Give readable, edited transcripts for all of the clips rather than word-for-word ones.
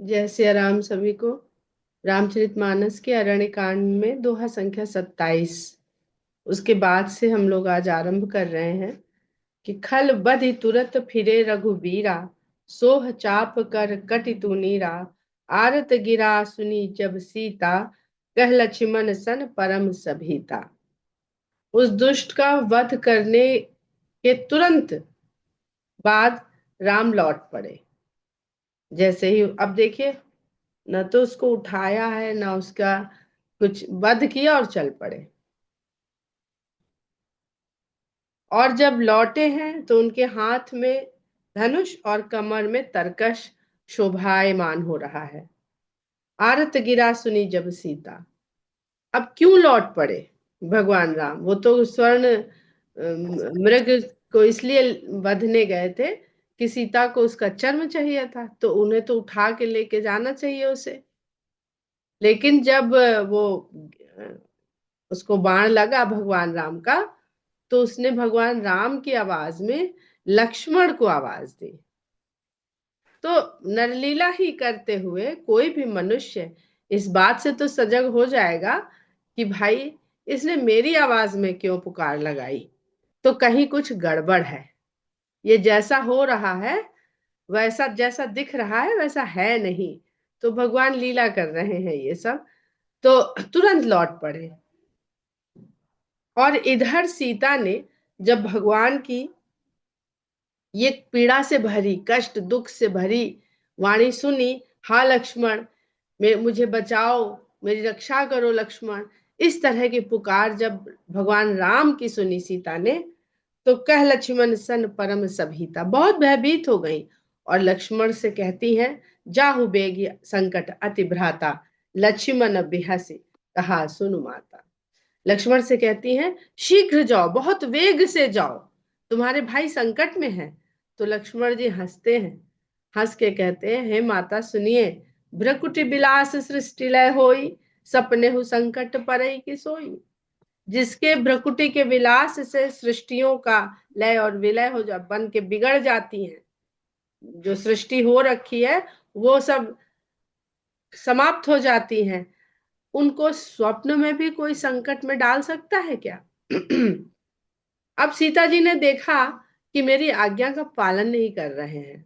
जय सिया राम सभी को। रामचरितमानस के अरण्य कांड में दोहा संख्या 27, उसके बाद से हम लोग आज आरंभ कर रहे हैं कि खल बधि तुरत फिरे रघुबीरा, सोह चाप कर कटि तू नीरा, आरत गिरा सुनी जब सीता, कह लक्ष्मण सन परम सभीता। उस दुष्ट का वध करने के तुरंत बाद राम लौट पड़े। जैसे ही अब देखिए, न तो उसको उठाया है, ना उसका कुछ वध किया और चल पड़े। और जब लौटे हैं तो उनके हाथ में धनुष और कमर में तरकश शोभायमान हो रहा है। आरत गिरा सुनी जब सीता। अब क्यों लौट पड़े भगवान राम? वो तो स्वर्ण मृग को इसलिए बंधने गए थे कि सीता को उसका चर्म चाहिए था, तो उन्हें तो उठा के लेके जाना चाहिए उसे। लेकिन जब वो अ, उसको बाण लगा भगवान राम का, तो उसने भगवान राम की आवाज में लक्ष्मण को आवाज दी। तो नरलीला ही करते हुए कोई भी मनुष्य इस बात से तो सजग हो जाएगा कि भाई इसने मेरी आवाज में क्यों पुकार लगाई, तो कहीं कुछ गड़बड़ है। ये जैसा हो रहा है, वैसा जैसा दिख रहा है वैसा है नहीं। तो भगवान लीला कर रहे हैं ये सब। तो तुरंत लौट पड़े। और इधर सीता ने जब भगवान की ये पीड़ा से भरी, कष्ट दुख से भरी वाणी सुनी, हा लक्ष्मण, मुझे बचाओ, मेरी रक्षा करो लक्ष्मण, इस तरह की पुकार जब भगवान राम की सुनी सीता ने, तो कह लक्ष्मण सन परम सभीता, बहुत भयभीत हो गई। और लक्ष्मण से कहती हैं, जाहु बेगी संकट अति भ्राता, लक्ष्मण बिहसी कहा सुनु माता। लक्ष्मण से कहती हैं, शीघ्र जाओ, बहुत वेग से जाओ, तुम्हारे भाई संकट में है। तो लक्ष्मण जी हंसते हैं, हंस के कहते हैं, हे माता सुनिए, भ्रकुटि बिलास सृष्टि लय होई, सपने हु संकट परई की सोई। जिसके भ्रकुटि के विलास से सृष्टियों का लय और विलय हो जा बन के बिगड़ जाती हैं, जो सृष्टि हो रखी है वो सब समाप्त हो जाती हैं, उनको स्वप्न में भी कोई संकट में डाल सकता है क्या? अब सीता जी ने देखा कि मेरी आज्ञा का पालन नहीं कर रहे हैं,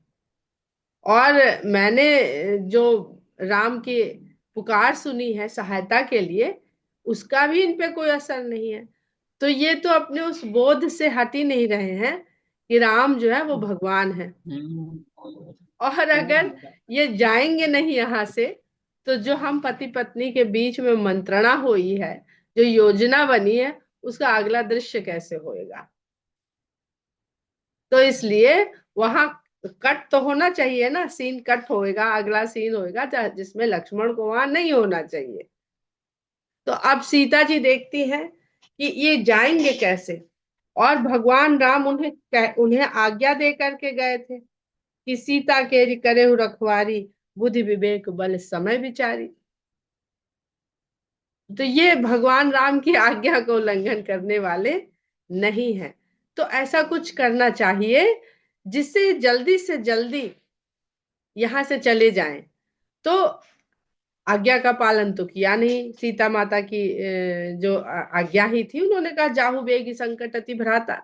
और मैंने जो राम की पुकार सुनी है सहायता के लिए, उसका भी इन पे कोई असर नहीं है। तो ये तो अपने उस बोध से हट ही नहीं रहे हैं कि राम जो है वो भगवान है। और अगर ये जाएंगे नहीं यहाँ से, तो जो हम पति पत्नी के बीच में मंत्रणा हुई है, जो योजना बनी है, उसका अगला दृश्य कैसे होएगा? तो इसलिए वहां कट तो होना चाहिए ना, सीन कट होएगा, अगला सीन होएगा जिसमें लक्ष्मण को वहां नहीं होना चाहिए। तो अब सीता जी देखती हैं कि ये जाएंगे कैसे। और भगवान राम उन्हें उन्हें आज्ञा दे करके गए थे कि सीता के करे रखवारी, बुद्धि विवेक बल समय विचारी। तो ये भगवान राम की आज्ञा को उल्लंघन करने वाले नहीं है। तो ऐसा कुछ करना चाहिए जिससे जल्दी से जल्दी यहां से चले जाएं। तो आज्ञा का पालन तो किया नहीं, सीता माता की जो आज्ञा ही थी, उन्होंने कहा जाहु बेगी संकट अति भ्राता।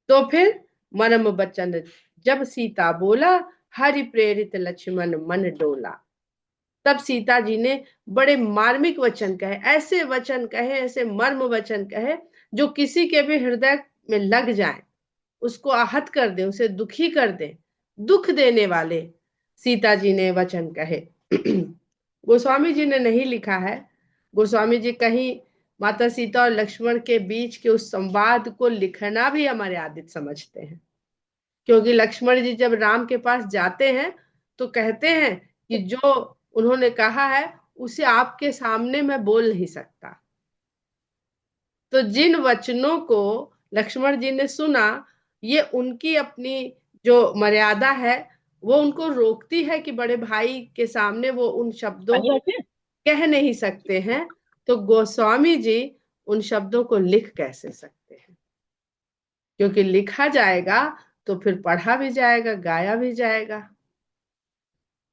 तो फिर मरम बचन जब सीता बोला, हरि प्रेरित लक्ष्मण मन डोला। तब सीता जी ने बड़े मार्मिक वचन कहे, ऐसे वचन कहे, ऐसे मर्म वचन कहे जो किसी के भी हृदय में लग जाए, उसको आहत कर दे, उसे दुखी कर दे, दुख देने वाले सीता जी ने वचन कहे। गोस्वामी जी ने नहीं लिखा है। गोस्वामी जी कहीं माता सीता और लक्ष्मण के बीच के उस संवाद को लिखना भी हमारे आदित समझते हैं। क्योंकि लक्ष्मण जी जब राम के पास जाते हैं तो कहते हैं कि जो उन्होंने कहा है उसे आपके सामने मैं बोल नहीं सकता। तो जिन वचनों को लक्ष्मण जी ने सुना, ये उनकी अपनी जो मर्यादा है वो उनको रोकती है कि बड़े भाई के सामने वो उन शब्दों को कह नहीं सकते हैं। तो गोस्वामी जी उन शब्दों को लिख कैसे सकते हैं? क्योंकि लिखा जाएगा तो फिर पढ़ा भी जाएगा, गाया भी जाएगा।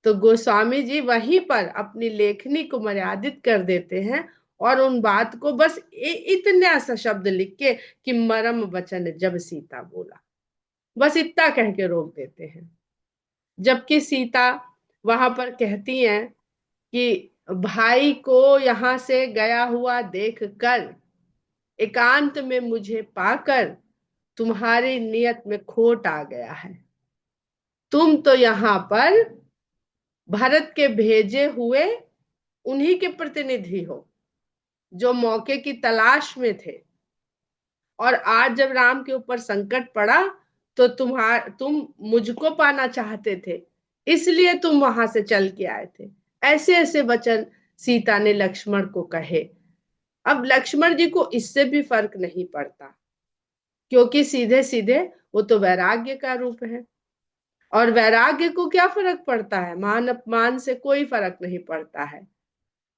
तो गोस्वामी जी वहीं पर अपनी लेखनी को मर्यादित कर देते हैं और उन बात को बस इतना सा शब्द लिख के कि मरम वचन जब सीता बोला, बस इतना कह के रोक देते हैं। जबकि सीता वहां पर कहती हैं कि भाई को यहां से गया हुआ देख कर, एकांत में मुझे पाकर तुम्हारी नियत में खोट आ गया है। तुम तो यहाँ पर भारत के भेजे हुए उन्हीं के प्रतिनिधि हो जो मौके की तलाश में थे, और आज जब राम के ऊपर संकट पड़ा तो तुम मुझको पाना चाहते थे, इसलिए तुम वहां से चल के आए थे। ऐसे ऐसे वचन सीता ने लक्ष्मण को कहे। अब लक्ष्मण जी को इससे भी फर्क नहीं पड़ता, क्योंकि सीधे सीधे वो तो वैराग्य का रूप है, और वैराग्य को क्या फर्क पड़ता है, मान अपमान से कोई फर्क नहीं पड़ता है।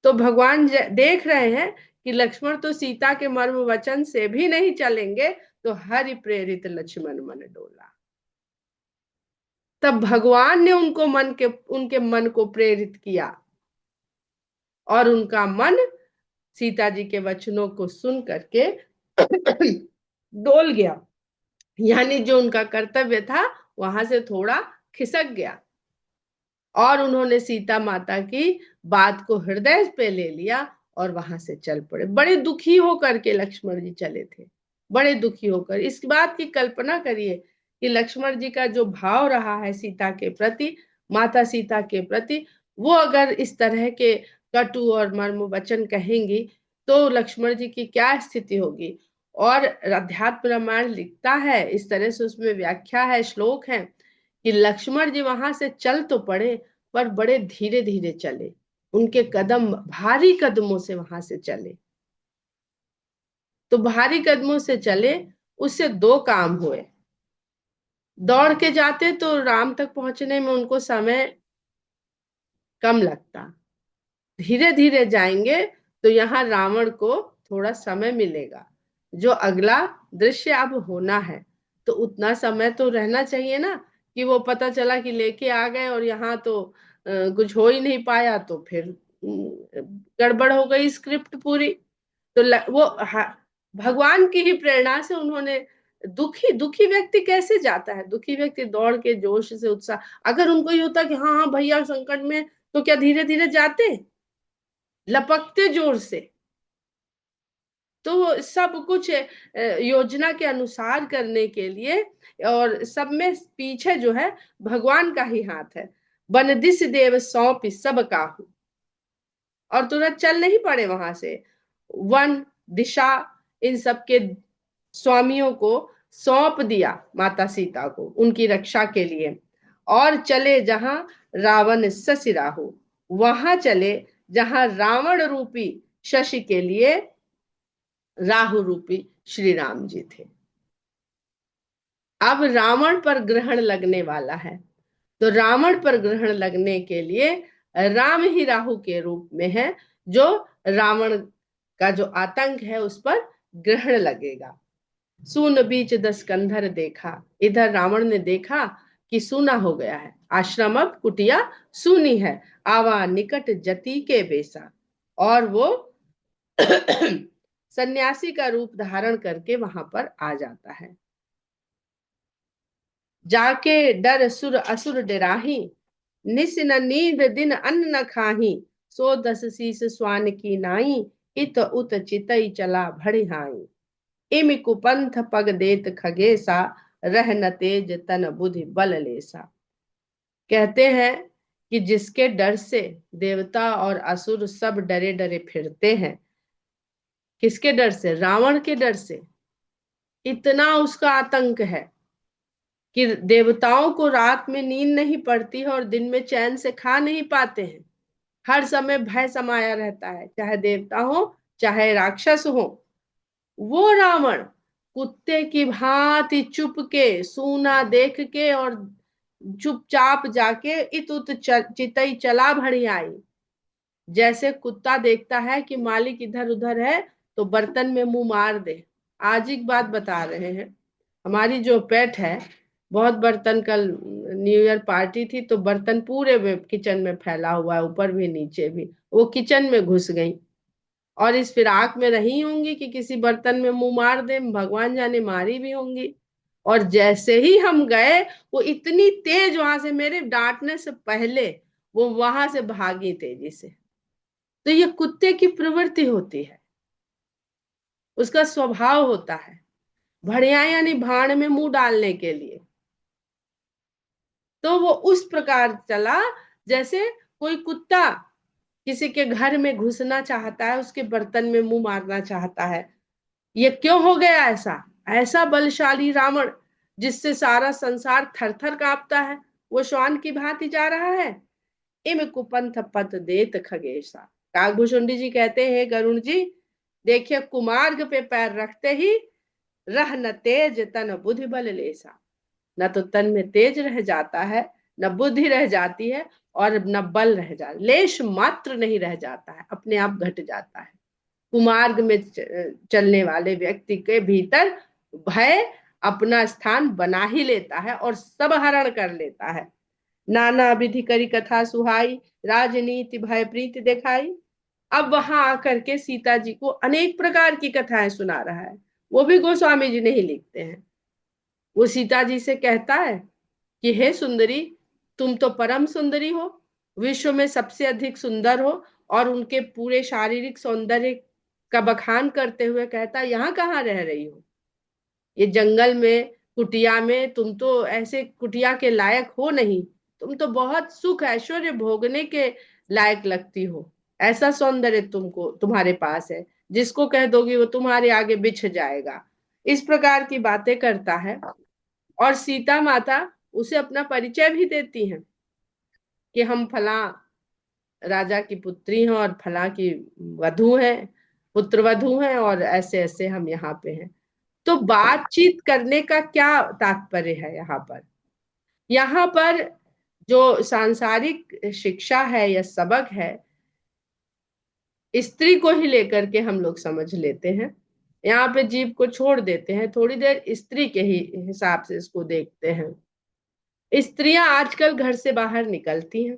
तो भगवान देख रहे हैं कि लक्ष्मण तो सीता के मर्म वचन से भी नहीं चलेंगे, तो हरि प्रेरित लक्ष्मण मन डोला। तब भगवान ने उनके मन को प्रेरित किया, और उनका मन सीता जी के वचनों को सुन करके डोल गया, यानी जो उनका कर्तव्य था वहां से थोड़ा खिसक गया, और उन्होंने सीता माता की बात को हृदय पे ले लिया और वहां से चल पड़े। बड़े दुखी होकर के लक्ष्मण जी चले थे, बड़े दुखी होकर। इस बात की कल्पना करिए कि लक्ष्मण जी का जो भाव रहा है सीता के प्रति, माता सीता के प्रति, वो अगर इस तरह के कटु और मर्म वचन कहेंगी तो लक्ष्मण जी की क्या स्थिति होगी। और अध्यात्म रामायण लिखता है इस तरह से, उसमें व्याख्या है, श्लोक है कि लक्ष्मण जी वहां से चल तो पड़े पर बड़े धीरे धीरे चले, उनके कदम भारी कदमों से वहां से चले। तो भारी कदमों से चले, उससे दो काम हुए। दौड़ के जाते तो राम तक पहुंचने में उनको समय कम लगता, धीरे धीरे जाएंगे तो यहाँ रावण को थोड़ा समय मिलेगा। जो अगला दृश्य अब होना है तो उतना समय तो रहना चाहिए ना, कि वो पता चला कि लेके आ गए और यहाँ तो कुछ हो ही नहीं पाया, तो फिर गड़बड़ हो गई स्क्रिप्ट पूरी। तो भगवान की ही प्रेरणा से उन्होंने, दुखी दुखी व्यक्ति कैसे जाता है, दुखी व्यक्ति दौड़ के जोश से उत्साह, अगर उनको ये होता कि हाँ हाँ भैया संकट में, तो क्या धीरे धीरे जाते, लपकते जोर से। तो सब कुछ योजना के अनुसार करने के लिए, और सब में पीछे जो है भगवान का ही हाथ है। बनदिस देव सौंप सब काहू, और तुरंत चल नहीं पड़े वहां से। वन, दिशा, इन सब के स्वामियों को सौंप दिया माता सीता को उनकी रक्षा के लिए, और चले जहां रावण शशि राहु, वहां चले जहां रावण रूपी शशि के लिए राहु रूपी श्री राम जी थे। अब रावण पर ग्रहण लगने वाला है, तो रावण पर ग्रहण लगने के लिए राम ही राहु के रूप में है, जो रावण का जो आतंक है उस पर ग्रहण लगेगा। सून बीच दस कंधर देखा, इधर रावण ने देखा कि सूना हो गया है, आश्रम अब कुटिया सूनी है, आवा निकट जति के बेसा, और वो सन्यासी का रूप धारण करके वहां पर आ जाता है। जाके डर सुर असुर डराही, निस न नींद दिन अन्न न खाही, सो दस शीस स्वान की नाई, इत उत चितई चला भड़िहाई। इम कुपंथ पग देत खगेसा, रह न तेज तन बुद्धि बल लेसा। कहते हैं कि जिसके डर से देवता और असुर सब डरे डरे फिरते हैं, किसके डर से, रावण के डर से। इतना उसका आतंक है कि देवताओं को रात में नींद नहीं पड़ती है और दिन में चैन से खा नहीं पाते हैं। हर समय भय समाया रहता है, चाहे देवता हो चाहे राक्षस हो। वो रावण कुत्ते की भांति चुप के, सूना देख के और चुपचाप जाके इत उत चितई चला भड़ियाई। जैसे कुत्ता देखता है कि मालिक इधर उधर है तो बर्तन में मुंह मार दे। आज एक बात बता रहे हैं, हमारी जो पेट है बहुत बर्तन, कल न्यू ईयर पार्टी थी तो बर्तन पूरे में किचन में फैला हुआ है, ऊपर भी नीचे भी। वो किचन में घुस गई और इस फिराक में रही होंगी कि किसी बर्तन में मुंह मार दे, भगवान जाने मारी भी होंगी। और जैसे ही हम गए, वो इतनी तेज वहां से, मेरे डांटने से पहले वो वहां से भागी तेजी से। तो ये कुत्ते की प्रवृत्ति होती है, उसका स्वभाव होता है, भड़िया यानी भाड़ में मुंह डालने के लिए। तो वो उस प्रकार चला जैसे कोई कुत्ता किसी के घर में घुसना चाहता है, उसके बर्तन में मुंह मारना चाहता है। ये क्यों हो गया ऐसा? ऐसा बलशाली रावण, जिससे सारा संसार थर थर कांपता है, वो श्वान की भांति जा रहा है। इम कुपंथ पत देत खगेशा। काकभूषुंडी जी कहते हैं, गरुण जी देखिए, कुमार्ग पे पैर रखते ही रह न तेज तन बुद्धि बल लेसा। न तो तन में तेज रह जाता है, न बुद्धि रह जाती है, और न बल रह जाता, लेश मात्र नहीं रह जाता है, अपने आप घट जाता है। कुमार्ग में चलने वाले व्यक्ति के भीतर भय अपना स्थान बना ही लेता है और सब हरण कर लेता है। नाना विधि करी कथा सुहाई, राजनीति भय प्रीति दिखाई। अब वहां आकर के सीता जी को अनेक प्रकार की कथाएं सुना रहा है। वो भी गोस्वामी जी नहीं लिखते हैं। वो सीता जी से कहता है कि हे सुंदरी, तुम तो परम सुंदरी हो, विश्व में सबसे अधिक सुंदर हो। और उनके पूरे शारीरिक सौंदर्य का बखान करते हुए कहता है, यहाँ कहाँ रह रही हो? ये जंगल में, कुटिया में, तुम तो ऐसे कुटिया के लायक हो नहीं। तुम तो बहुत सुख ऐश्वर्य भोगने के लायक लगती हो। ऐसा सौंदर्य तुमको, तुम्हारे पास है, जिसको कह दोगी वो तुम्हारे आगे बिछ जाएगा। इस प्रकार की बातें करता है। और सीता माता उसे अपना परिचय भी देती हैं कि हम फला राजा की पुत्री हैं और फला की वधू हैं, पुत्र वधू हैं, और ऐसे ऐसे हम यहाँ पे हैं। तो बातचीत करने का क्या तात्पर्य है यहाँ पर? यहाँ पर जो सांसारिक शिक्षा है या सबक है, स्त्री को ही लेकर के हम लोग समझ लेते हैं। यहाँ पे जीव को छोड़ देते हैं, थोड़ी देर स्त्री के ही हिसाब से इसको देखते हैं। स्त्रियां आजकल घर से बाहर निकलती हैं,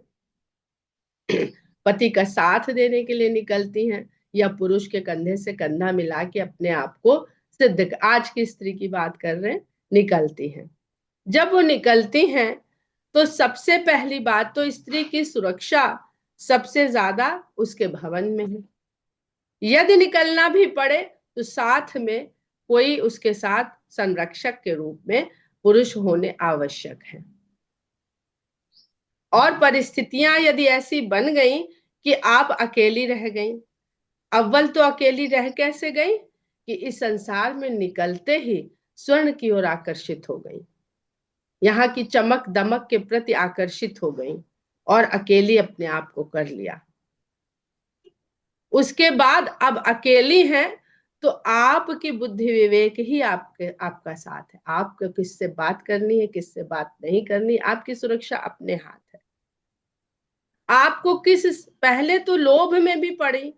पति का साथ देने के लिए निकलती हैं, या पुरुष के कंधे से कंधा मिला के अपने आप को सिद्ध, आज की स्त्री की बात कर रहे हैं, निकलती हैं। जब वो निकलती हैं तो सबसे पहली बात तो स्त्री की सुरक्षा सबसे ज्यादा उसके भवन में है। यदि निकलना भी पड़े तो साथ में कोई उसके साथ संरक्षक के रूप में पुरुष होने आवश्यक है। और परिस्थितियां यदि ऐसी बन गई कि आप अकेली रह गई, अव्वल तो अकेली रह कैसे गई कि इस संसार में निकलते ही स्वर्ण की ओर आकर्षित हो गई, यहाँ की चमक दमक के प्रति आकर्षित हो गई और अकेली अपने आप को कर लिया। उसके बाद अब अकेली हैं तो आपकी बुद्धि विवेक ही आपका साथ है। आपको किससे बात करनी है, किससे बात नहीं करनी, आपकी सुरक्षा अपने हाथ है। आपको किस, पहले तो लोभ में भी पड़ी,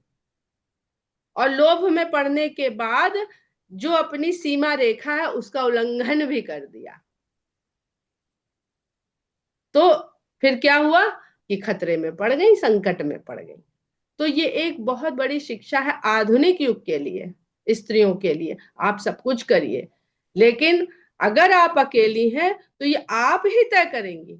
और लोभ में पड़ने के बाद जो अपनी सीमा रेखा है उसका उल्लंघन भी कर दिया, तो फिर क्या हुआ कि खतरे में पड़ गई, संकट में पड़ गई। तो ये एक बहुत बड़ी शिक्षा है आधुनिक युग के लिए, स्त्रियों के लिए। आप सब कुछ करिए, लेकिन अगर आप अकेली हैं तो ये आप ही तय करेंगी।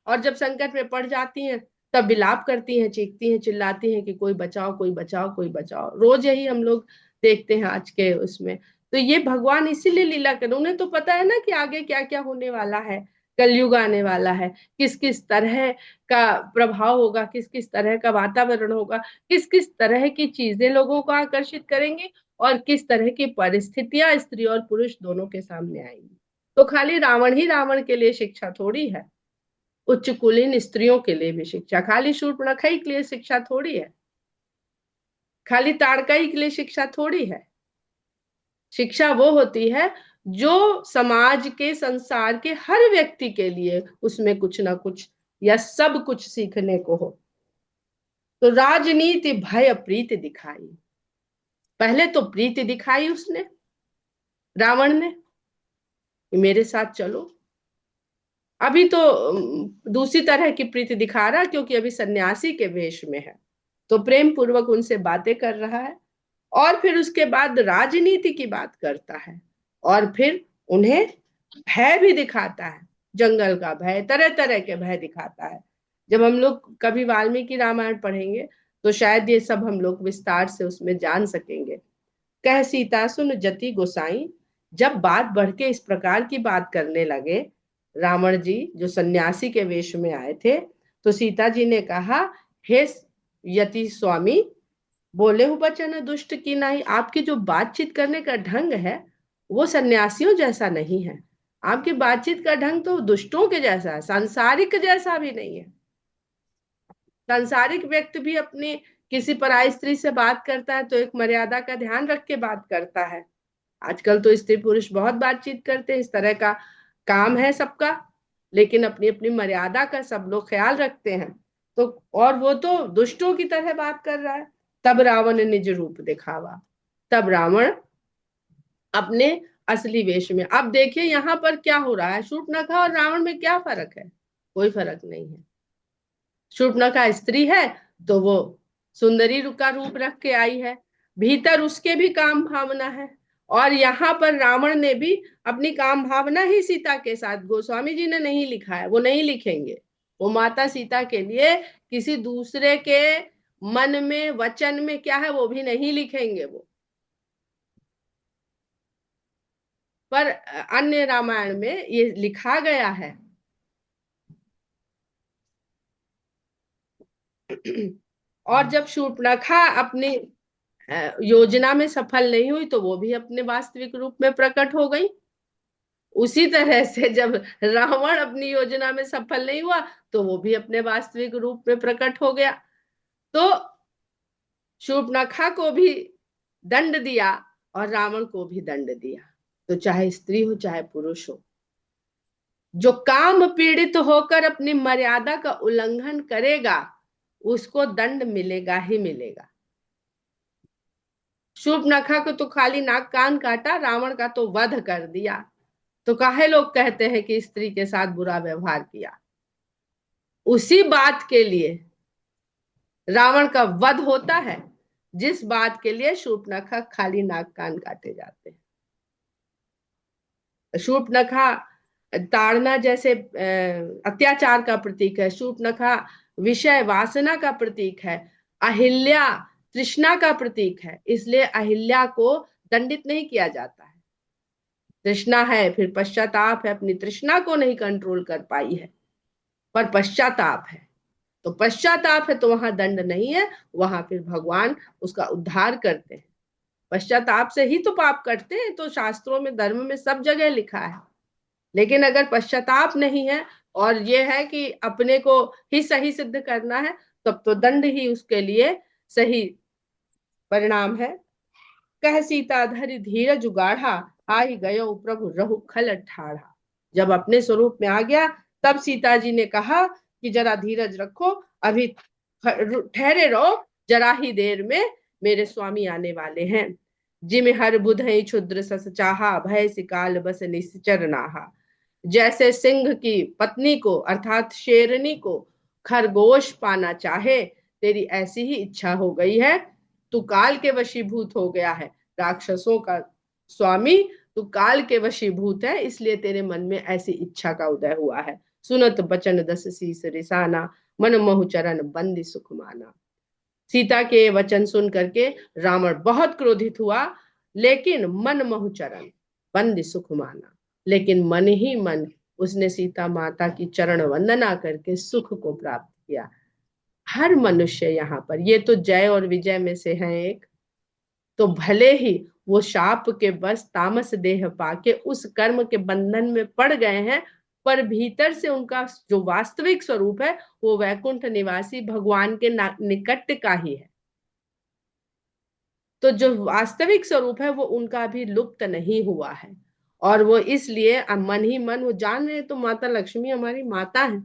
और जब संकट में पड़ जाती हैं तब विलाप करती हैं, चीखती हैं, चिल्लाती हैं कि कोई बचाओ, कोई बचाओ, कोई बचाओ। रोज यही हम लोग देखते हैं आज के उसमें। तो ये भगवान इसीलिए लीला कर, उन्हें तो पता है ना कि आगे क्या क्या होने वाला है, कलयुग आने वाला है, किस किस तरह का प्रभाव होगा, किस किस तरह का वातावरण होगा, किस किस तरह की चीजें लोगों को आकर्षित करेंगी, और किस तरह की परिस्थितियां स्त्री और पुरुष दोनों के सामने आएंगी। तो खाली रावण ही रावण के लिए शिक्षा थोड़ी है, उच्च कुलीन स्त्रियों के लिए भी शिक्षा, खाली शूर्पणखा के लिए शिक्षा थोड़ी है, खाली ताड़काई के लिए शिक्षा थोड़ी है। शिक्षा वो होती है जो समाज के, संसार के हर व्यक्ति के लिए उसमें कुछ ना कुछ या सब कुछ सीखने को हो। तो राजनीति भय प्रीति दिखाई, पहले तो प्रीति दिखाई उसने, रावण ने, कि मेरे साथ चलो। अभी तो दूसरी तरह की प्रीति दिखा रहा, क्योंकि अभी सन्यासी के वेश में है, तो प्रेम पूर्वक उनसे बातें कर रहा है। और फिर उसके बाद राजनीति की बात करता है, और फिर उन्हें भय भी दिखाता है, जंगल का भय, तरह तरह के भय दिखाता है। जब हम लोग कभी वाल्मीकि रामायण पढ़ेंगे तो शायद ये सब हम लोग विस्तार से उसमें जान सकेंगे। कह सीता सुन जति गोसाई, जब बात बढ़ के इस प्रकार की बात करने लगे रावण जी, जो सन्यासी के वेश में आए थे, तो सीता जी ने कहा, हे यति स्वामी, बोले हूँ बचन दुष्ट की नहीं। आपकी जो बातचीत करने का ढंग है वो सन्यासियों जैसा नहीं है। आपकी बातचीत का ढंग तो दुष्टों के जैसा है, सांसारिक जैसा भी नहीं है। सांसारिक व्यक्ति भी अपनी किसी पराई स्त्री से बात करता है तो एक मर्यादा का ध्यान रख के बात करता है। आजकल तो स्त्री पुरुष बहुत बातचीत करते हैं, इस तरह का काम है सबका, लेकिन अपनी अपनी मर्यादा का सब लोग ख्याल रखते हैं। तो और वो तो दुष्टों की तरह बात कर रहा है। तब रावण ने निज रूप दिखावा। तब रावण अपने असली वेश में। अब देखिए यहाँ पर क्या हो रहा है, शूर्पणखा और रावण में क्या फर्क है? कोई फर्क नहीं है। शूर्पणखा स्त्री है तो वो सुंदरी का रूप रख के आई है, भीतर उसके भी काम भावना है। और यहाँ पर रावण ने भी अपनी काम भावना ही सीता के साथ, गोस्वामी जी ने नहीं लिखा है, वो नहीं लिखेंगे। वो माता सीता के लिए किसी दूसरे के मन में वचन में क्या है वो भी नहीं लिखेंगे वो। पर अन्य रामायण में ये लिखा गया है। और जब शूर्पणखा अपनी योजना में सफल नहीं हुई तो वो भी अपने वास्तविक रूप में प्रकट हो गई। उसी तरह से जब रावण अपनी योजना में सफल नहीं हुआ तो वो भी अपने वास्तविक रूप में प्रकट हो गया। तो शूर्पणखा को भी दंड दिया और रावण को भी दंड दिया। तो चाहे स्त्री हो चाहे पुरुष हो, जो काम पीड़ित होकर अपनी मर्यादा का उल्लंघन करेगा उसको दंड मिलेगा ही मिलेगा। शूर्पणखा को तो खाली नाक कान काटा, रावण का तो वध कर दिया। तो काहे लोग कहते हैं कि स्त्री के साथ बुरा व्यवहार किया? उसी बात के लिए रावण का वध होता है जिस बात के लिए शूर्पणखा खाली नाक कान काटे जाते हैं। शूर्पणखा ताड़ना जैसे अत्याचार का प्रतीक है, शूर्पणखा विषय वासना का प्रतीक है, अहिल्या तृष्णा का प्रतीक है, इसलिए अहिल्या को दंडित नहीं किया जाता है। तृष्णा है, फिर पश्चाताप है, अपनी तृष्णा को नहीं कंट्रोल कर पाई है, पर पश्चाताप है। तो पश्चाताप है तो वहां दंड नहीं है, वहां फिर भगवान उसका उद्धार करते हैं। पश्चाताप से ही तो पाप कटते हैं, तो शास्त्रों में धर्म में सब जगह लिखा है। लेकिन अगर पश्चाताप नहीं है और ये है कि अपने को ही सही सिद्ध करना है, तब तो दंड ही उसके लिए सही परिणाम है। कह सीता धरि धीरज उगाढ़ा, आई गयो प्रभु रहु खल ठाढ़ा। जब अपने स्वरूप में आ गया तब सीता जी ने कहा कि जरा धीरज रखो, अभी ठहरे रहो, जरा ही देर में मेरे स्वामी आने वाले हैं। जिम हर बुध क्षुद्र सस चाहा, भय सिकाल बस निश्चर नाहा। जैसे सिंह की पत्नी को अर्थात शेरनी को खरगोश पाना चाहे, तेरी ऐसी ही इच्छा हो गई है। तू काल के वशीभूत हो गया है, राक्षसों का स्वामी, तू काल के वशीभूत है, इसलिए तेरे मन में ऐसी इच्छा का उदय हुआ है। सुनत बचन दस शीस रिसाना, मन महु चरण बंदी सुख माना। सीता के वचन सुन करके रावण बहुत क्रोधित हुआ, लेकिन मन महु चरण बंदी सुख माना, लेकिन मन ही मन उसने सीता माता की चरण वंदना करके सुख को प्राप्त किया। हर मनुष्य यहाँ पर, ये तो जय और विजय में से है एक, तो भले ही वो शाप के बस तामस देह पाके उस कर्म के बंधन में पड़ गए हैं, पर भीतर से उनका जो वास्तविक स्वरूप है वो वैकुंठ निवासी भगवान के निकट का ही है। तो जो वास्तविक स्वरूप है वो उनका भी लुप्त नहीं हुआ है। और वो इसलिए मन ही मन वो जान रहे, तो माता लक्ष्मी हमारी माता है,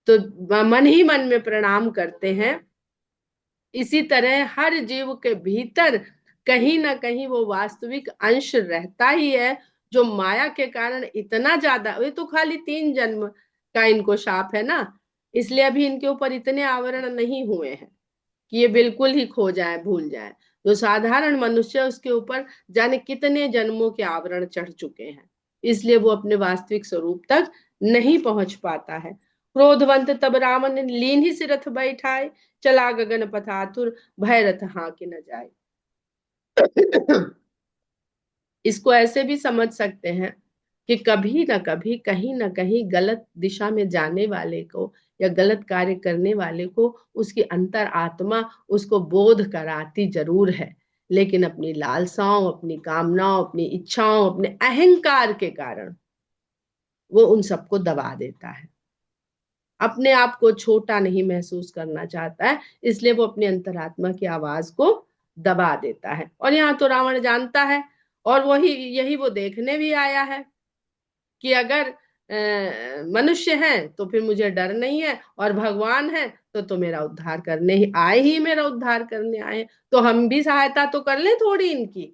तो मन ही मन में प्रणाम करते हैं। इसी तरह हर जीव के भीतर कहीं ना कहीं वो वास्तविक अंश रहता ही है, जो माया के कारण इतना ज्यादा, ये तो खाली 3 जन्म का इनको शाप है ना, इसलिए अभी इनके ऊपर इतने आवरण नहीं हुए हैं कि ये बिल्कुल ही खो जाए, भूल जाए। जो साधारण मनुष्य है उसके ऊपर जाने कितने जन्मों के आवरण चढ़ चुके हैं, इसलिए वो अपने वास्तविक स्वरूप तक नहीं पहुंच पाता है। क्रोधवंत तब रावण ने लीन ही सिरथ बैठाए, चला गगन पथ आतुर, भय रथ हाँके न जाए। इसको ऐसे भी समझ सकते हैं कि कभी ना कभी कहीं ना कहीं गलत दिशा में जाने वाले को या गलत कार्य करने वाले को उसकी अंतर आत्मा उसको बोध कराती जरूर है, लेकिन अपनी लालसाओं, अपनी कामनाओं, अपनी इच्छाओं, अपने अहंकार के कारण वो उन सबको दबा देता है। अपने आप को छोटा नहीं महसूस करना चाहता है, इसलिए वो अपनी अंतरात्मा की आवाज को दबा देता है। और यहाँ तो रावण जानता है, और वही यही वो देखने भी आया है कि अगर मनुष्य है तो फिर मुझे डर नहीं है, और भगवान है तो मेरा उद्धार करने ही आए, ही मेरा उद्धार करने आए, तो हम भी सहायता तो कर ले थोड़ी इनकी।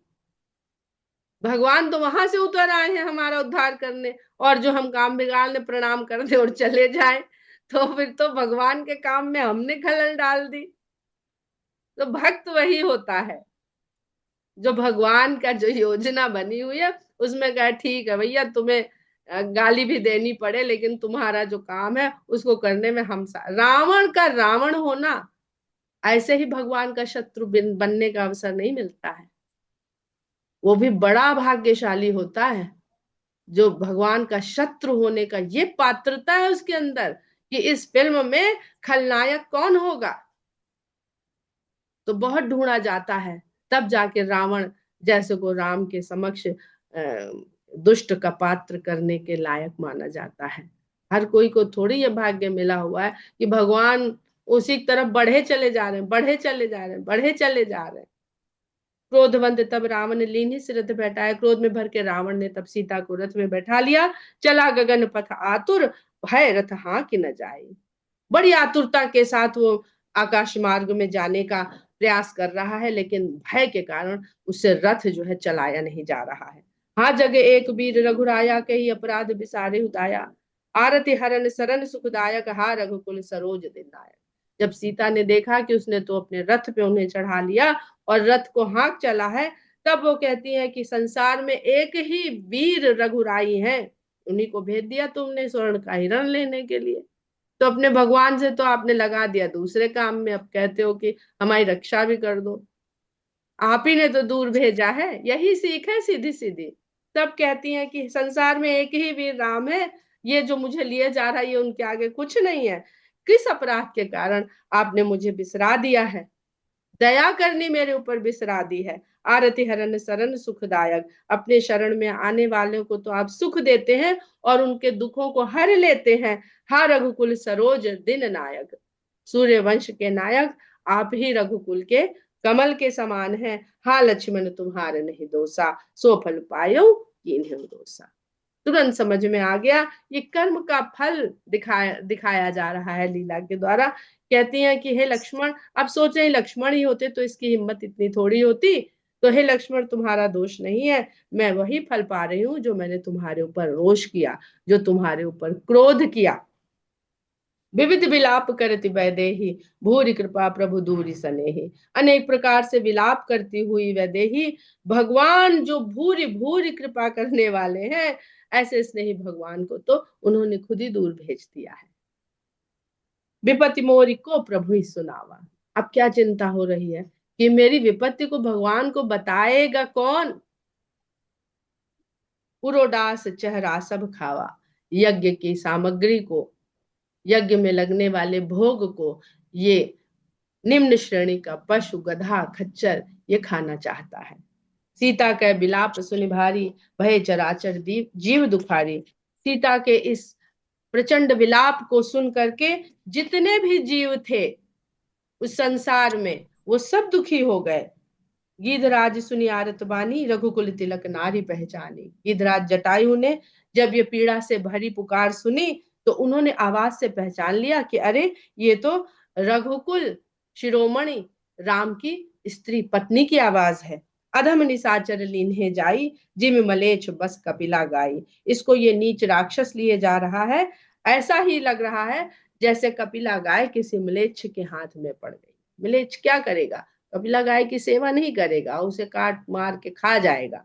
भगवान तो वहां से उतर आए हैं हमारा उद्धार करने, और जो हम काम बिगाड़ने प्रणाम कर दे और चले जाए, तो फिर तो भगवान के काम में हमने खलल डाल दी। तो भक्त वही होता है जो भगवान का जो योजना बनी हुई है उसमें कहे ठीक है भैया, तुम्हें गाली भी देनी पड़े, लेकिन तुम्हारा जो काम है उसको करने में हम रावण का रावण होना, ऐसे ही भगवान का शत्रु बनने का अवसर नहीं मिलता है। वो भी बड़ा भाग्यशाली होता है जो भगवान का शत्रु होने का ये पात्रता है उसके अंदर कि इस फिल्म में खलनायक कौन होगा। तो बहुत ढूंढा जाता है, तब जाके रावण जैसे को राम के समक्ष दुष्ट का पात्र करने के लायक माना जाता है। हर कोई को थोड़ी ये भाग्य मिला हुआ है कि भगवान उसी तरफ बढ़े चले जा रहे हैं, बढ़े चले जा रहे हैं, बढ़े चले जा रहे हैं। क्रोधवंत तब रावण ने लीन ही रथ बैठाया, क्रोध में भर के रावण ने तब सीता को रथ में बैठा लिया, चला गगन पथ आतुर, भय रथ हाँ कि न जाए। बड़ी आतुरता के साथ वो आकाश मार्ग में जाने का प्रयास कर रहा है, लेकिन भय के कारण उससे रथ जो है चलाया नहीं जा रहा है। हाँ जगे एक वीर रघुराया, कही अपराध बिसारे उदाया, आरति हरन सरन सुखदायक, हा रघुकुल सरोज दिनायक। जब सीता ने देखा कि उसने तो अपने रथ पे उन्हें चढ़ा लिया और रथ को हाँक चला है, तब वो कहती है कि संसार में एक ही वीर रघुराई हैं, उन्हीं को भेज दिया तुमने स्वर्ण का हिरण लेने के लिए। तो अपने भगवान से तो आपने लगा दिया दूसरे काम में, अब कहते हो कि हमारी रक्षा भी कर दो। आप ही ने तो दूर भेजा है, यही सीख है सीधी सीधी। तब कहती हैं कि संसार में एक ही वीर राम है, ये जो मुझे लिए जा रहा है ये उनके आगे कुछ नहीं है। किस अपराध के कारण आपने मुझे बिसरा दिया है, दया करनी मेरे ऊपर बिसरा दी है। आरति हरन शरण सुखदायक, अपने शरण में आने वालों को तो आप सुख देते हैं और उनके दुखों को हर लेते हैं। हा रघुकुल सरोज दिन नायक, सूर्य वंश के नायक आप ही रघुकुल के कमल के समान हैं। हा लक्ष्मण तुम्हारे नहीं दोषा, सो फल पायो कीन्ह दोषा। तुरंत समझ में आ गया, ये कर्म का फल दिखाया दिखाया जा रहा है लीला के द्वारा। कहती हैं कि हे लक्ष्मण, अब सोच रहे लक्ष्मण ही होते तो इसकी हिम्मत इतनी थोड़ी होती। तो हे लक्ष्मण तुम्हारा दोष नहीं है, मैं वही फल पा रही हूँ जो मैंने तुम्हारे ऊपर रोष किया, जो तुम्हारे ऊपर क्रोध किया। विविध विलाप करती वैदेही, भूरी कृपा प्रभु दूरी सनेही। अनेक प्रकार से विलाप करती हुई वैदेही, भगवान जो भूरी भूरी कृपा करने वाले हैं, ऐसे स्नेही भगवान को तो उन्होंने खुद ही दूर भेज दिया है। विपत्ति मोरी को प्रभु ही सुनावा। अब क्या चिंता हो रही है कि मेरी विपत्ति को भगवान को बताएगा कौन। पुरोडास चेहरा सब खावा, यज्ञ की सामग्री को, यज्ञ में लगने वाले भोग को ये निम्न श्रेणी का पशु, गधा, खच्चर ये खाना चाहता है। सीता का विलाप सुनि भारी, भय चराचर जीव दुखारी। सीता के इस प्रचंड विलाप को सुन करके जितने भी जीव थे उस संसार में वो सब दुखी हो गए। गिधराज सुनी आरत बानी, रघुकुल तिलक नारी पहचानी। गिधराज जटायु ने जब ये पीड़ा से भरी पुकार सुनी तो उन्होंने आवाज से पहचान लिया कि अरे ये तो रघुकुल शिरोमणि राम की स्त्री पत्नी की आवाज है। अधम निशाचर लीन्हे जाई, जिम मलेच्छ बस कपिला गाई। इसको ये नीच राक्षस लिए जा रहा है। ऐसा ही लग रहा है जैसे कपिला गाय किसी मलेच्छ के हाथ में पड़ गई। मलेच्छ क्या करेगा? कपिला गाय की सेवा नहीं करेगा, उसे काट मार के खा जाएगा।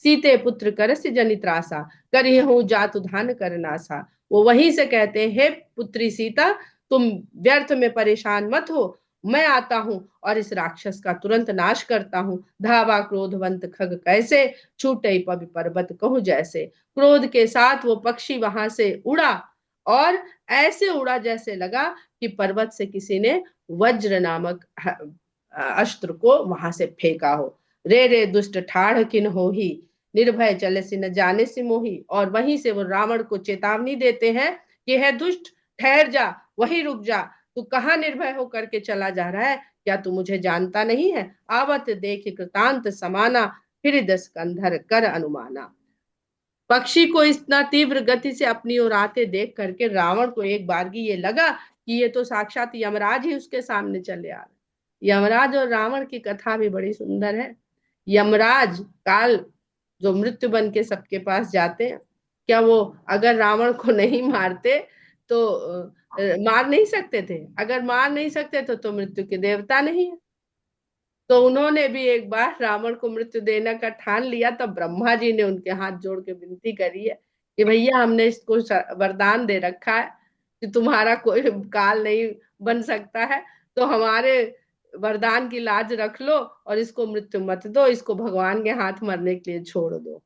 सीते पुत्र करस्य जनित्रासा, करिए हूं जातु धान करनासा। वो वहीं से कहते हैं, हे पुत्री सीता, तुम व्यर्थ में परेशान मत हो, मैं आता हूं और इस राक्षस का तुरंत नाश करता हूं। धावा क्रोधवंत खग कैसे, छूटे पवि पर्वत कहूं जैसे। क्रोध के साथ वो पक्षी वहां से उड़ा और ऐसे उड़ा जैसे लगा कि पर्वत से किसी ने वज्र नामक अस्त्र को वहां से फेंका हो। रे रे दुष्ट ठाढ़ किन हो ही, निर्भय चले से न जाने से मोही। और वहीं से वो रावण को चेतावनी देते हैं कि है दुष्ट, ठहर जा, वहीं रुक जा, तू कहाँ निर्भय होकर के चला जा रहा है? क्या तू मुझे जानता नहीं है? आवत देख कृतांत समाना, फिर दस कंधर कर अनुमाना। पक्षी को इतना तीव्र गति से अपनी ओर आते देख करके रावण को एक बारगी ये लगा कि ये तो साक्षात यमराज ही उसके सामने चले आ रहे। यमराज और रावण की कथा भी बड़ी सुंदर है। यमराज काल जो मृत्यु बन के सबके पास जाते हैं, क्या वो अगर रावण को नहीं मारते तो मार नहीं सकते थे? अगर मार नहीं सकते तो मृत्यु के देवता नहीं है। तो उन्होंने भी एक बार रावण को मृत्यु देने का ठान लिया, तब ब्रह्मा जी ने उनके हाथ जोड़ के विनती करी है कि भैया हमने इसको वरदान दे रखा है कि तुम्हारा कोई काल नहीं बन सकता है, तो हमारे वरदान की लाज रख लो और इसको मृत्यु मत दो, इसको भगवान के हाथ मरने के लिए छोड़ दो।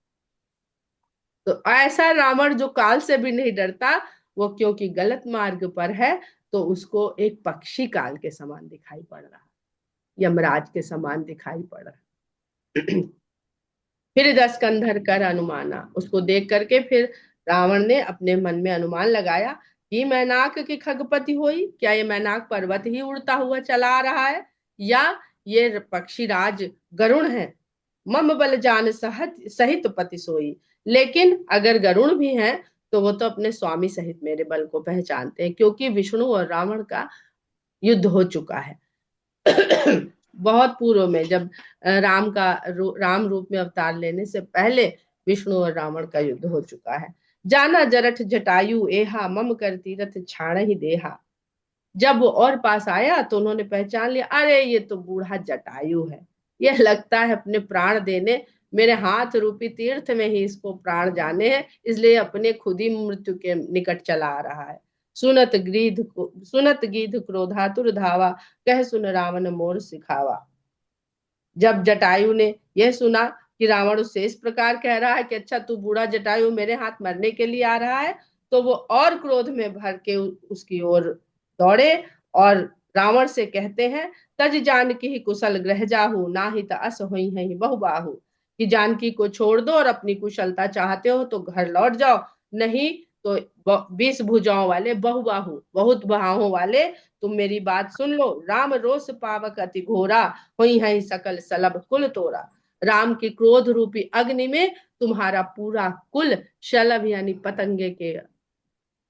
तो ऐसा रावण जो काल से भी नहीं डरता, वो क्योंकि गलत मार्ग पर है, तो उसको एक पक्षी काल के समान दिखाई पड़ रहा, यमराज के समान दिखाई पड़ रहा। फिर दस कंधर कर अनुमाना, उसको देख करके फिर रावण ने अपने मन में अनुमान लगाया कि मैनाक की खगपति होई, क्या ये मैनाक पर्वत ही उड़ता हुआ चला आ रहा है, या ये पक्षीराज गरुण है। मम बल जान सहित पति सोई। लेकिन अगर गरुण भी हैं तो वो तो अपने स्वामी सहित मेरे बल को पहचानते हैं, क्योंकि विष्णु और रावण का युद्ध हो चुका है। बहुत पूर्व में, जब राम रूप में अवतार लेने से पहले विष्णु और रावण का युद्ध हो चुका है। जाना जरठ जटायु एहा, मम कर तीरथ छाण ही देहा। जब वो और पास आया तो उन्होंने पहचान लिया, अरे ये तो बूढ़ा जटायु है, यह लगता है अपने प्राण देने, मेरे हाथ रूपी तीर्थ में ही इसको प्राण जाने हैं, इसलिए अपने खुद ही मृत्यु के निकट चला आ रहा है। सुनत गीध क्रोधातुर धावा, कह सुन रावण मोर सिखावा। जब जटायु ने यह सुना कि रावण उससे इस प्रकार कह रहा है कि अच्छा तू बूढ़ा जटायु मेरे हाथ मरने के लिए आ रहा है, तो वो और क्रोध में भर के उसकी ओर दौड़े और रावण से कहते हैं, तज जानकी ही कुशल ग्रह जाहू, ना ही तस हुई है बहुबाहु। कि जानकी को छोड़ दो और अपनी कुशलता चाहते हो तो घर लौट जाओ, नहीं तो 20 भुजाओं वाले बहुबाहु, बहुत बाहों वाले, तुम मेरी बात सुन लो। राम रोष पावक अति घोरा, हुई है सकल सलब कुल तोरा। राम की क्रोध रूपी अग्नि में तुम्हारा पूरा कुल शलभ यानी पतंगे के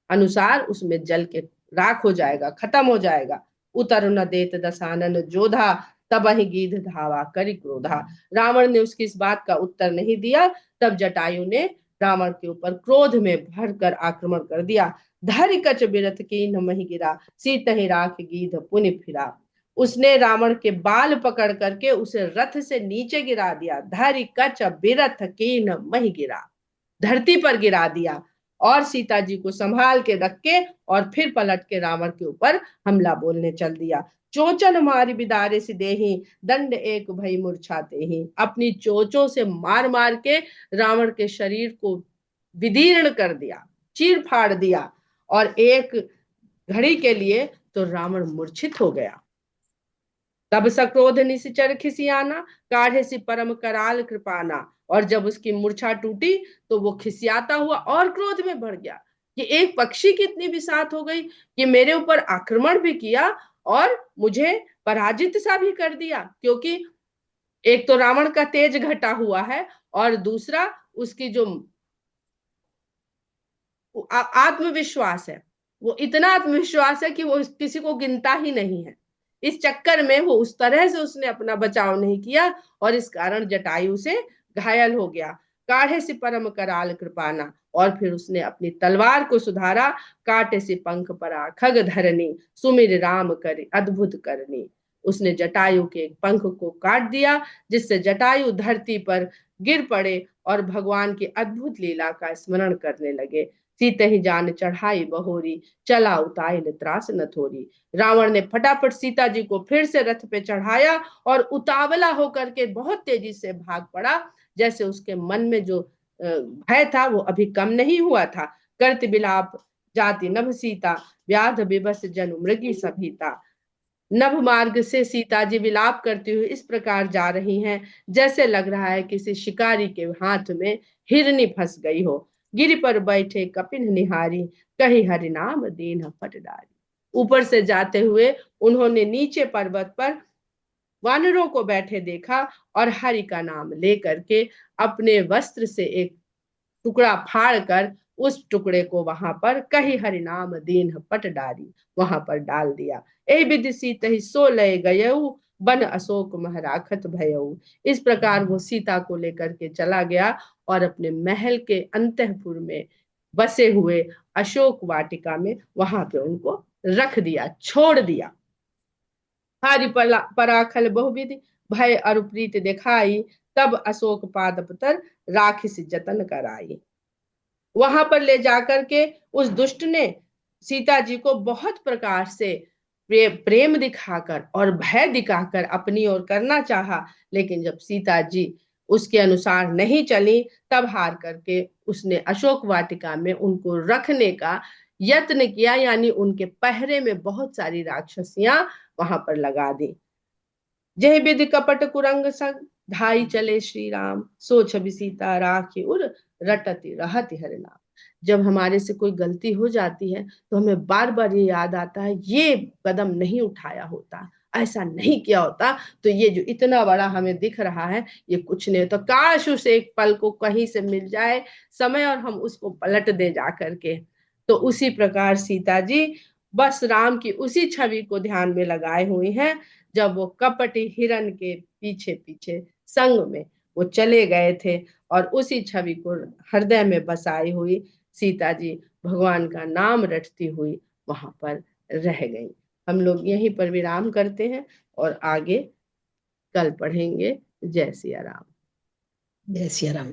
अनुसार उसमें जल के राख हो जाएगा, खत्म हो जाएगा। उतर न देत दसानन जोधा, तब ही गीध धावा करी क्रोधा। रावण ने उसकी इस बात का उत्तर नहीं दिया। तब जटायु ने रावण के ऊपर क्रोध में भरकर आक्रमण कर दिया। धरि कच बिरथ की न मही गिरा, सीत ही राख गीध पुनि फिरा। उसने रावण के बाल पकड़ करके उसे रथ से नीचे गिरा दिया। धरि कच बिरथ की न मही गिरा, धरती पर गिरा दिया और सीता जी को संभाल के रख के और फिर पलट के रावण के ऊपर हमला बोलने चल दिया। चोचन मारी बिदारे से देही, दंड एक भई मूर्छाते ही। अपनी चोचों से मार मार के रावण के शरीर को विदीर्ण कर दिया, चीर फाड़ दिया, और एक घड़ी के लिए तो रावण मूर्छित हो गया। तब सक्रोध निशिचर खिसियाना, काढ़े सी परम कराल कृपाना। और जब उसकी मूर्छा टूटी तो वो खिसियाता हुआ और क्रोध में बढ़ गया कि एक पक्षी की इतनी बिसात हो गई कि मेरे ऊपर आक्रमण भी किया और मुझे पराजित सा भी कर दिया। क्योंकि एक तो रावण का तेज घटा हुआ है और दूसरा उसकी जो आत्मविश्वास है, वो इतना आत्मविश्वास है कि वो किसी को गिनता ही नहीं है। इस चक्कर में वो उस तरह से उसने अपना बचाव नहीं किया और इस कारण जटायु से घायल हो गया। काढ़े से परम कराल कृपाना, और फिर उसने अपनी तलवार को सुधारा। काटे से पंख परा खग धरनी, सुमिर राम कर अद्भुत करनी। उसने जटायु के एक पंख को काट दिया, जिससे जटायु धरती पर गिर पड़े और भगवान की अद्भुत लीला का स्मरण करने लगे। सीते ही जान चढ़ाई बहोरी, चला उताइल त्रास न थोरी। रावण ने फटाफट सीता जी को फिर से रथ पे चढ़ाया और उतावला होकर के बहुत तेजी से भाग पड़ा, जैसे उसके मन में जो भय था वो अभी कम नहीं हुआ था। करत बिलाप जाति नभ सीता, व्याध विबस जनु मृगी सभीता। नभ मार्ग से सीता जी विलाप करती हुई इस प्रकार जा रही हैं, जैसे लग रहा है किसी शिकारी के हाथ में हिरनी फंस गई हो। गिर पर बैठे कपिन निहारी, कही हरि नाम दीन पटडारी। ऊपर से जाते हुए उन्होंने नीचे पर्वत पर वानरों को बैठे देखा और हरि का नाम लेकर के अपने वस्त्र से एक टुकड़ा फाड़ कर उस टुकड़े को वहां पर कही हरिनाम दीन पट डारी, वहां पर डाल दिया। ए विदिशी तही सो लय गयऊ, बन अशोक महराखत भयऊ। इस प्रकार वो सीता को लेकर के चला गया और अपने महल के अंतःपुर में बसे हुए अशोक वाटिका में वहां पे उनको रख दिया, छोड़ दिया। हारि पराखल बहुविधि, भय अरुप्रीत दिखाई, तब अशोक पाद पतर राखिस जतन कराई। वहां पर ले जाकर के उस दुष्ट ने सीता जी को बहुत प्रकार से प्रेम दिखाकर और भय दिखाकर अपनी ओर करना चाहा, लेकिन जब सीता जी उसके अनुसार नहीं चली, तब हार करके उसने अशोक वाटिका में उनको रखने का यत्न किया, यानी उनके पहरे में बहुत सारी राक्षसियां वहां पर लगा दी। जय विधि कपट कुरंग संग, धाई चले श्री राम, सो छवि सीता राखी उर, रटति रहति हरि नाम। जब हमारे से कोई गलती हो जाती है तो हमें बार बार ये याद आता है, ये कदम नहीं उठाया होता, ऐसा नहीं किया होता, तो ये जो इतना बड़ा हमें दिख रहा है ये कुछ नहीं। तो काश उस एक पल को कहीं से मिल जाए समय और हम उसको पलट दे जा करके। तो उसी प्रकार सीता जी बस राम की उसी छवि को ध्यान में लगाए हुई हैं, जब वो कपटी हिरन के पीछे पीछे संग में वो चले गए थे और उसी छवि को हृदय में बसाई हुई सीता जी भगवान का नाम रटती हुई वहां पर रह गई। हम लोग यहीं पर विराम करते हैं और आगे कल पढ़ेंगे। जय सिया राम। जय सिया राम।